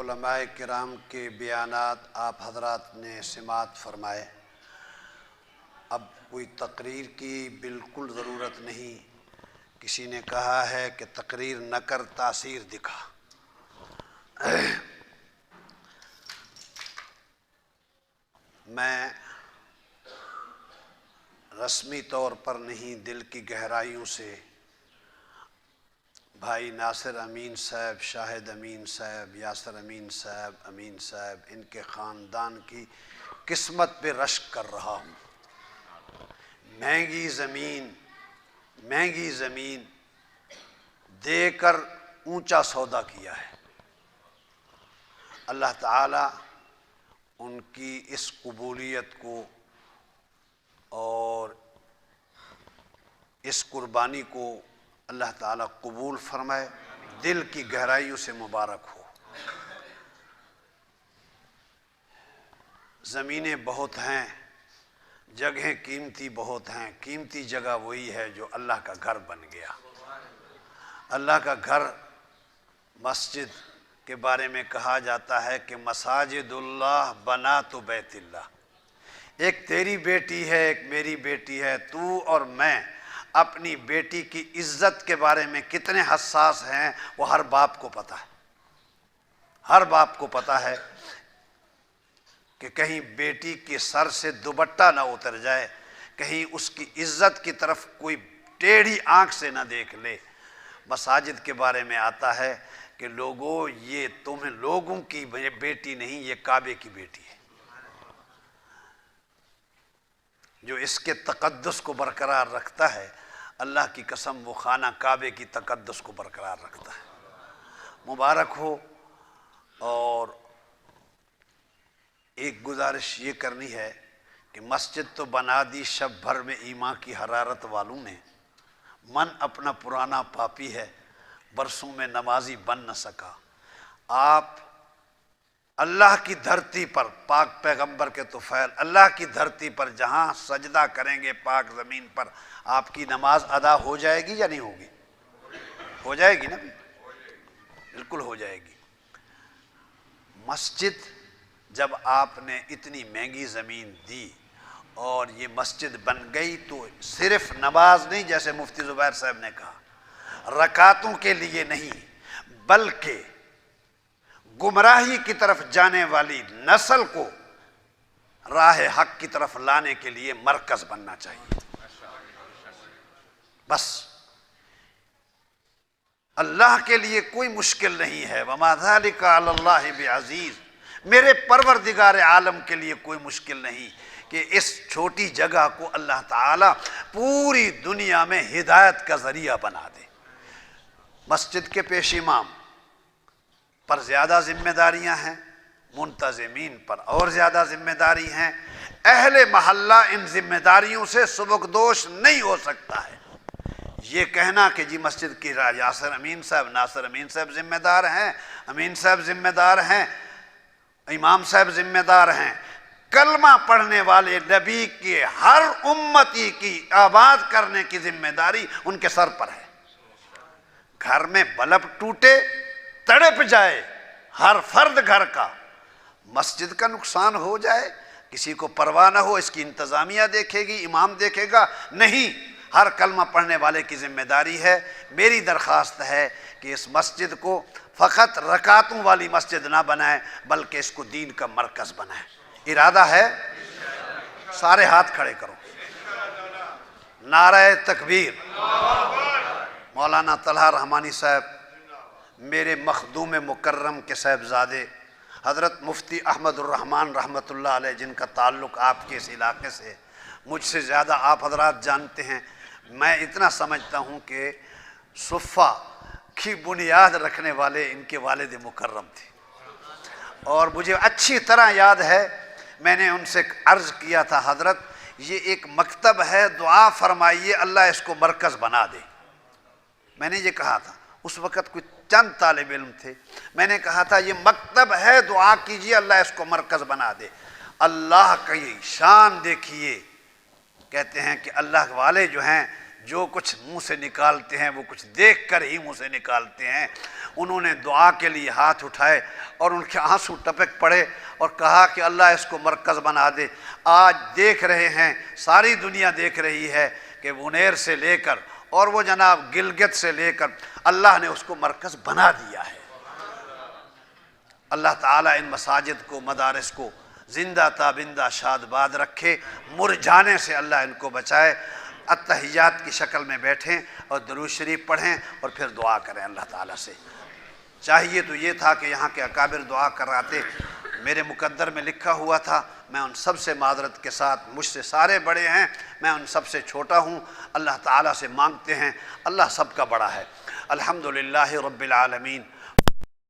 علماء کرام کے بیانات آپ حضرات نے سماعت فرمائے۔ اب کوئی تقریر کی بالکل ضرورت نہیں۔ کسی نے کہا ہے کہ تقریر نہ کر، تاثیر دکھا۔ میں رسمی طور پر نہیں، دل کی گہرائیوں سے بھائی ناصر امین صاحب، شاہد امین صاحب، یاسر امین صاحب، امین صاحب، ان کے خاندان کی قسمت پہ رشک کر رہا ہوں۔ مہنگی زمین دے کر اونچا سودا کیا ہے۔ اللہ تعالیٰ ان کی اس قبولیت کو اور اس قربانی کو اللہ تعالیٰ قبول فرمائے، دل کی گہرائیوں سے مبارک ہو۔ زمینیں بہت ہیں، جگہیں قیمتی بہت ہیں، قیمتی جگہ وہی ہے جو اللہ کا گھر بن گیا۔ اللہ کا گھر مسجد کے بارے میں کہا جاتا ہے کہ مساجد اللہ بنات بیت اللہ۔ ایک تیری بیٹی ہے، ایک میری بیٹی ہے۔ تو اور میں اپنی بیٹی کی عزت کے بارے میں کتنے حساس ہیں وہ ہر باپ کو پتہ ہے۔ ہر باپ کو پتہ ہے کہ کہیں بیٹی کے سر سے دوپٹہ نہ اتر جائے، کہیں اس کی عزت کی طرف کوئی ٹیڑھی آنکھ سے نہ دیکھ لے۔ مساجد کے بارے میں آتا ہے کہ لوگوں، یہ تمہیں لوگوں کی بیٹی نہیں، یہ کعبے کی بیٹی ہے۔ جو اس کے تقدس کو برقرار رکھتا ہے، اللہ کی قسم وہ خانہ کعبے کی تقدس کو برقرار رکھتا ہے۔ مبارک ہو۔ اور ایک گزارش یہ کرنی ہے کہ مسجد تو بنا دی شب بھر میں ایمان کی حرارت والوں نے، من اپنا پرانا پاپی ہے، برسوں میں نمازی بن نہ سکا۔ آپ اللہ کی دھرتی پر، پاک پیغمبر کے طفیل، اللہ کی دھرتی پر جہاں سجدہ کریں گے پاک زمین پر، آپ کی نماز ادا ہو جائے گی یا نہیں ہوگی؟ ہو جائے گی نا؟ بالکل ہو جائے گی۔ مسجد جب آپ نے اتنی مہنگی زمین دی اور یہ مسجد بن گئی تو صرف نماز نہیں، جیسے مفتی زبیر صاحب نے کہا، رکعتوں کے لیے نہیں بلکہ گمراہی کی طرف جانے والی نسل کو راہ حق کی طرف لانے کے لیے مرکز بننا چاہیے۔ بس اللہ کے لیے کوئی مشکل نہیں ہے۔ وَمَا ذَلِكَ عَلَى اللَّهِ بِعَزِيزٍ۔ میرے پروردگار عالم کے لیے کوئی مشکل نہیں کہ اس چھوٹی جگہ کو اللہ تعالیٰ پوری دنیا میں ہدایت کا ذریعہ بنا دے۔ مسجد کے پیش امام پر زیادہ ذمہ داریاں ہیں، منتظمین پر اور زیادہ ذمہ داری ہیں۔ اہل محلہ ان ذمہ داریوں سے سبکدوش نہیں ہو سکتا ہے۔ یہ کہنا کہ جی مسجد کی یاسر امین صاحب، ناصر امین صاحب ذمہ دار ہیں، امین صاحب ذمہ دار ہیں، امام صاحب ذمہ دار ہیں، کلمہ پڑھنے والے نبی کے ہر امتی کی آباد کرنے کی ذمہ داری ان کے سر پر ہے۔ گھر میں بلب ٹوٹے، تڑپ جائے ہر فرد گھر کا، مسجد کا نقصان ہو جائے، کسی کو پرواہ نہ ہو، اس کی انتظامیہ دیکھے گی، امام دیکھے گا، نہیں، ہر کلمہ پڑھنے والے کی ذمہ داری ہے۔ میری درخواست ہے کہ اس مسجد کو فقط رکعتوں والی مسجد نہ بنائیں بلکہ اس کو دین کا مرکز بنائیں۔ ارادہ ہے؟ سارے ہاتھ کھڑے کرو۔ نعرہ تکبیر۔ مولانا طلحہ رحمانی صاحب میرے مخدوم مکرم کے صاحبزادے، حضرت مفتی احمد الرحمن رحمۃ اللہ علیہ، جن کا تعلق آپ کے اس علاقے سے مجھ سے زیادہ آپ حضرات جانتے ہیں۔ میں اتنا سمجھتا ہوں کہ صفہ کی بنیاد رکھنے والے ان کے والد مکرم تھے، اور مجھے اچھی طرح یاد ہے میں نے ان سے عرض کیا تھا، حضرت یہ ایک مکتب ہے، دعا فرمائیے اللہ اس کو مرکز بنا دے۔ میں نے یہ کہا تھا، اس وقت کچھ چند طالب علم تھے، میں نے کہا تھا یہ مکتب ہے، دعا کیجئے اللہ اس کو مرکز بنا دے۔ اللہ کی شان دیکھیے، کہتے ہیں کہ اللہ والے جو ہیں جو کچھ منہ سے نکالتے ہیں وہ کچھ دیکھ کر ہی منہ سے نکالتے ہیں۔ انہوں نے دعا کے لیے ہاتھ اٹھائے اور ان کے آنسو ٹپک پڑے اور کہا کہ اللہ اس کو مرکز بنا دے۔ آج دیکھ رہے ہیں، ساری دنیا دیکھ رہی ہے کہ منیر سے لے کر اور وہ جناب گلگت سے لے کر اللہ نے اس کو مرکز بنا دیا ہے۔ اللہ تعالیٰ ان مساجد کو، مدارس کو زندہ تابندہ شاد باد رکھے، مرجھانے سے اللہ ان کو بچائے۔ اتحیات کی شکل میں بیٹھیں اور درود شریف پڑھیں اور پھر دعا کریں اللہ تعالیٰ سے۔ چاہیے تو یہ تھا کہ یہاں کے اکابر دعا کراتے، میرے مقدر میں لکھا ہوا تھا، میں ان سب سے معذرت کے ساتھ، مجھ سے سارے بڑے ہیں، میں ان سب سے چھوٹا ہوں، اللہ تعالیٰ سے مانگتے ہیں، اللہ سب کا بڑا ہے۔ الحمدللہ رب العالمین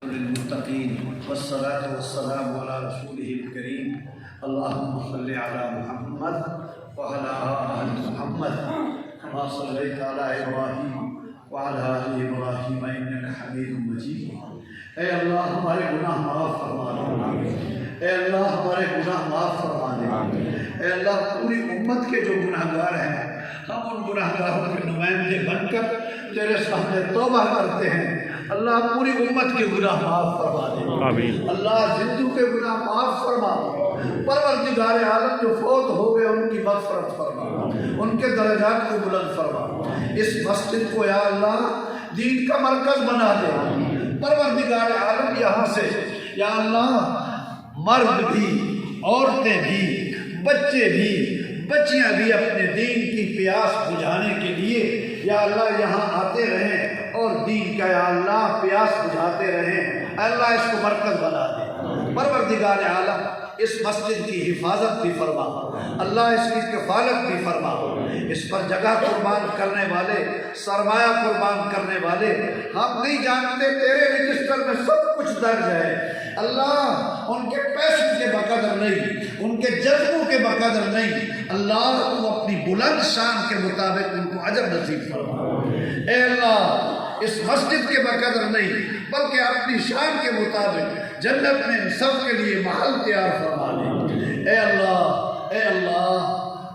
للمتقین والصلاة والسلام على رسوله الكريم اللهم صل على محمد وعلى آل محمد كما صليت على إبراهيم وعلى آل إبراهيم إنك حميد مجيد۔ اے اللہ ہمارے گناہ معاف فرما دے، اے اللہ ہمارے گناہ معاف فرما دے، اے اللہ پوری امت کے جو گناہ گار ہیں ہم ان گناہ گاروں کے نمائندے بن کر تیرے سامنے توبہ کرتے ہیں۔ اللہ پوری امت کے گناہ معاف فرما دے، آمین۔ اللہ زندوں کے گناہ معاف فرما، پروردگار عالم جو فوت ہو گئے ان کی مغفرت فرما، ان کے درجات کو بلند فرما۔ اس مسجد کو یا اللہ دین کا مرکز بنا دے، پروردگار عالم یہاں سے یا اللہ مرد بھی، عورتیں بھی، بچے بھی، بچیاں بھی اپنے دین کی پیاس بجھانے کے لیے یا اللہ یہاں آتے رہیں اور دین کا یا اللہ پیاس بجھاتے رہیں۔ اللہ اس کو مرکز بنا دے، پروردگار عالم اس مسجد کی حفاظت بھی فرما، اللہ اس کی کفالت بھی فرما، اس پر جگہ قربان کرنے والے، سرمایہ قربان کرنے والے، ہم نہیں جانتے تیرے رجسٹر میں سب کچھ درج ہے اللہ، ان کے پیسوں کے بقدر نہیں، ان کے جذبوں کے بقدر نہیں، اللہ تو اپنی بلند شان کے مطابق ان کو اجر نصیب فرما۔ اے اللہ اس مسجد کے بقدر نہیں بلکہ اپنی شان کے مطابق جنت میں سب کے لیے محل تیار فرما دے۔ اے اللہ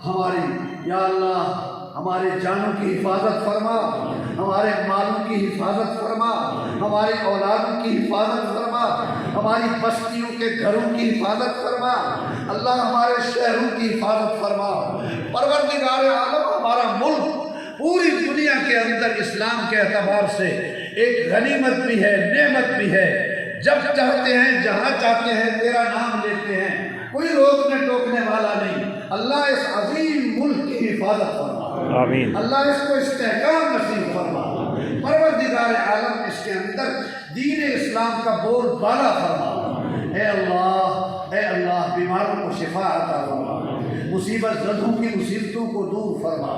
ہماری یا اللہ ہمارے جانوں کی حفاظت فرما، ہمارے مالوں کی حفاظت فرما، ہماری اولادوں کی حفاظت فرما، ہماری بستیوں کے گھروں کی حفاظت فرما، اللہ ہمارے شہروں کی حفاظت فرما۔ پروردگار عالم ہمارا ملک پوری دنیا کے اندر اسلام کے اعتبار سے ایک غنیمت بھی ہے، نعمت بھی ہے، جب چاہتے ہیں جہاں چاہتے ہیں تیرا نام لیتے ہیں، کوئی روکنے ٹوکنے والا نہیں۔ اللہ اس عظیم ملک کی حفاظت فرما، آمین۔ اللہ اس کو استحکام نصیب فرما، پروردگار عالم اس کے اندر دین اسلام کا بول بالا فرما۔ اے اللہ بیماروں کو شفا عطا فرما، مصیبت زدوں کی مصیبتوں کو دور فرما۔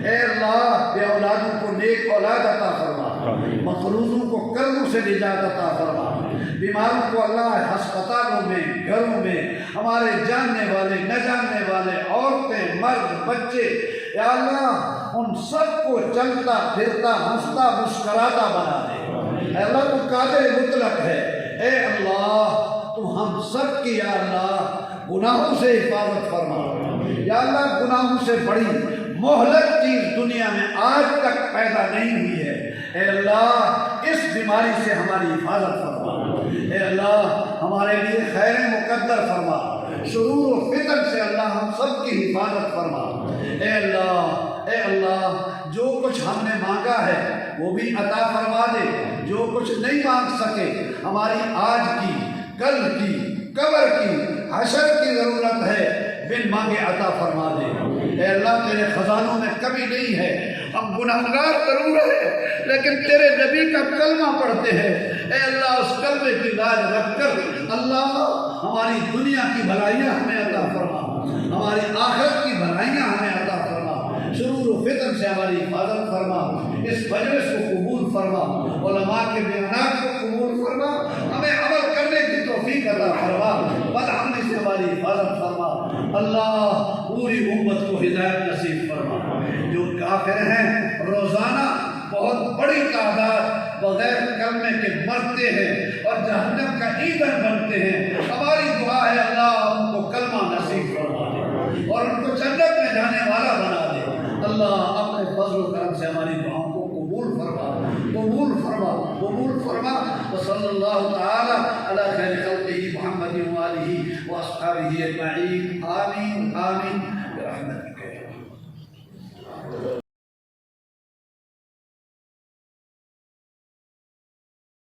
اے اللہ بے اولادوں کو نیک اولاد عطا فرما، مقروضوں کو قرضوں سے نجات عطا فرما، بیماروں کو اللہ ہسپتالوں میں، گھروں میں، ہمارے جاننے والے نہ جاننے والے، عورتیں، مرد، بچے، یا اللہ ان سب کو چلتا پھرتا ہنستا مسکراتا بنا دے۔ اے اللہ تو قادر مطلق ہے، اے اللہ تو ہم سب کی یا اللہ گناہوں سے حفاظت فرما۔ یا اللہ گناہوں سے بڑی مہلک چیز دنیا میں آج تک پیدا نہیں ہوئی ہے، اے اللہ اس بیماری سے ہماری حفاظت فرما۔ اے اللہ ہمارے لیے خیر مقدر فرما، شرور و فتن سے اللہ ہم سب کی حفاظت فرما۔ اے اللہ جو کچھ ہم نے مانگا ہے وہ بھی عطا فرما دے، جو کچھ نہیں مانگ سکے ہماری آج کی، کل کی، قبر کی، حشر کی ضرورت ہے، بن مانگے عطا فرما دے۔ اے اللہ تیرے خزانوں میں کمی نہیں ہے، ہم گناہگار ضرور ہیں لیکن تیرے نبی کا کلمہ پڑھتے ہیں، اے اللہ اس کلمے کی لاج رکھ کر اللہ ہماری دنیا کی بھلائیاں ہمیں عطا فرما، ہماری آخرت کی بھلائیاں ہمیں عطا فرما، شرور و فتن سے ہماری حفاظت فرما، اس مجلس کو قبول فرما، علماء کے بیانات کو قبول فرما، ہمیں عمل کرنے کی توفیق عطا فرما، بدعملی سے ہماری حفاظت فرما۔ اللہ پوری امت کو ہدایت نصیب فرما۔ جو کافر ہیں روزانہ بہت بڑی تعداد بغیر کلمے کے مرتے ہیں اور جہنم کا ایندھن بنتے ہیں، ہماری دعا ہے اللہ ان کو کلمہ نصیب فرما دے اور ان کو جنت میں جانے والا بنا دے۔ اللہ اپنے فضل و کرم اللہ تعالی علی خیر خلقہ محمد و آلہ و اصحابہ اجمعین آمین آمین برحمتک